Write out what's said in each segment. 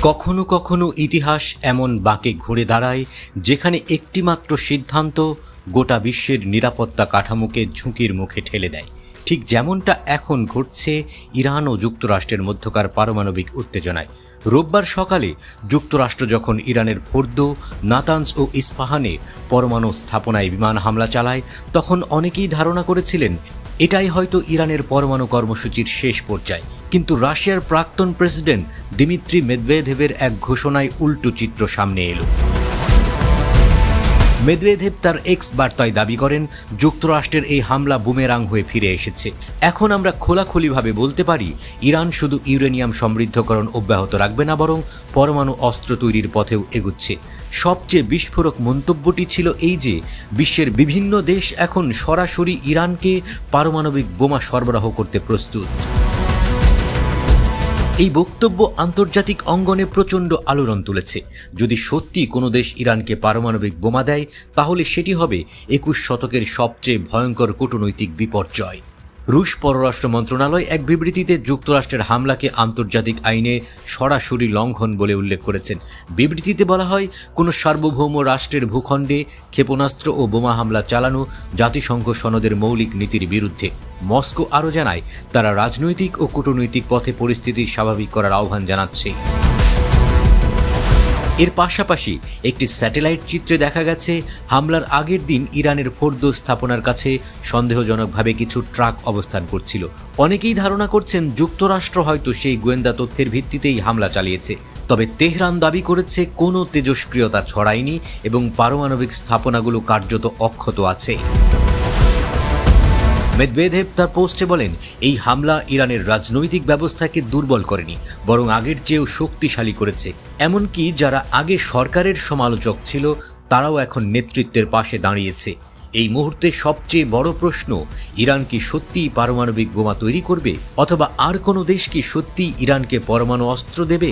কখনো কখনো ইতিহাস এমন বাঁকে ঘুরে দাঁড়ায় যেখানে একটিমাত্র সিদ্ধান্ত গোটা বিশ্বের নিরাপত্তা কাঠামোকে ঝুঁকির মুখে ঠেলে দেয়। ঠিক যেমনটা এখন ঘটছে ইরান ও যুক্তরাষ্ট্রের মধ্যকার পারমাণবিক উত্তেজনায়। রোববার সকালে যুক্তরাষ্ট্র যখন ইরানের ফোর্দো, নাতানজ ও ইস্পাহানে পরমাণু স্থাপনায় বিমান হামলা চালায়, তখন অনেকেই ধারণা করেছিলেন এটাই হয়তো ইরানের পরমাণু কর্মসূচির শেষ পর্যায়। কিন্তু রাশিয়ার প্রাক্তন প্রেসিডেন্ট দিমিত্রি মেদভেদেভের এক ঘোষণায় উল্টো চিত্র সামনে এলো। মেদভেদেভ তার এক্স বার্তায় দাবি করেন, যুক্তরাষ্ট্রের এই হামলা বুমেরাং হয়ে ফিরে এসেছে। এখন আমরা খোলাখুলিভাবে বলতে পারি, ইরান শুধু ইউরেনিয়াম সমৃদ্ধকরণ অব্যাহত রাখবে না, বরং পরমাণু অস্ত্র তৈরির পথেও এগুচ্ছে। সবচেয়ে বিস্ফোরক মন্তব্যটি ছিল এই যে, বিশ্বের বিভিন্ন দেশ এখন সরাসরি ইরানকে পারমাণবিক বোমা সরবরাহ করতে প্রস্তুত। এই বক্তব্য আন্তর্জাতিক অঙ্গনে প্রচণ্ড আলোড়ন তুলেছে। যদি সত্যি কোনো দেশ ইরানকে পারমাণবিক বোমা দেয়, তাহলে সেটি হবে 21 শতকের সবচেয়ে ভয়ঙ্কর কূটনৈতিক বিপর্যয়। রুশ পররাষ্ট্র মন্ত্রণালয় এক বিবৃতিতে যুক্তরাষ্ট্রের হামলাকে আন্তর্জাতিক আইনে সরাসরি লঙ্ঘন বলে উল্লেখ করেছেন। বিবৃতিতে বলা হয়, কোনো সার্বভৌম রাষ্ট্রের ভূখণ্ডে ক্ষেপণাস্ত্র ও বোমা হামলা চালানো জাতিসংঘ সনদের মৌলিক নীতির বিরুদ্ধে। মস্কো আরও জানায়, তারা রাজনৈতিক ও কূটনৈতিক পথে পরিস্থিতি স্বাভাবিক করার আহ্বান জানাচ্ছে। এর পাশাপাশি একটি স্যাটেলাইট চিত্রে দেখা গেছে, হামলার আগের দিন ইরানের ফোর্দো স্থাপনার কাছে সন্দেহজনকভাবে কিছু ট্রাক অবস্থান করছিল। অনেকেই ধারণা করছেন যুক্তরাষ্ট্র হয়তো সেই গোয়েন্দা তথ্যের ভিত্তিতেই হামলা চালিয়েছে। তবে তেহরান দাবি করেছে কোনো তেজস্ক্রিয়তা ছড়ায়নি এবং পারমাণবিক স্থাপনাগুলো কার্যত অক্ষত আছে। মেদভেদেভ তার পোস্টে বলেন, এই হামলা ইরানের রাজনৈতিক ব্যবস্থাকে দুর্বল করেনি, বরং আগের চেয়েও শক্তিশালী করেছে। এমনকি যারা আগে সরকারের সমালোচক ছিল, তারাও এখন নেতৃত্বের পাশে দাঁড়িয়েছে। এই মুহূর্তে সবচেয়ে বড় প্রশ্ন, ইরান কি সত্যিই পারমাণবিক বোমা তৈরি করবে, অথবা আর কোনো দেশ কি সত্যিই ইরানকে পরমাণু অস্ত্র দেবে?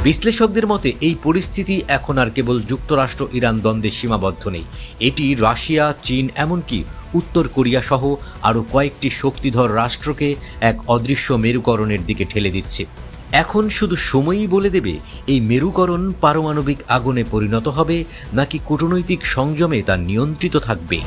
বিশ্লেষকদের মতে এই পরিস্থিতি এখন আর কেবল যুক্তরাষ্ট্র ইরান দ্বন্দ্বে সীমাবদ্ধ নেই। এটি রাশিয়া, চীন, এমনকি উত্তর কোরিয়া সহ আরও কয়েকটি শক্তিধর রাষ্ট্রকে এক অদৃশ্য মেরুকরণের দিকে ঠেলে দিচ্ছে। এখন শুধু সময়ই বলে দেবে এই মেরুকরণ পারমাণবিক আগুনে পরিণত হবে নাকি কূটনৈতিক সংযমে তা নিয়ন্ত্রিত থাকবে।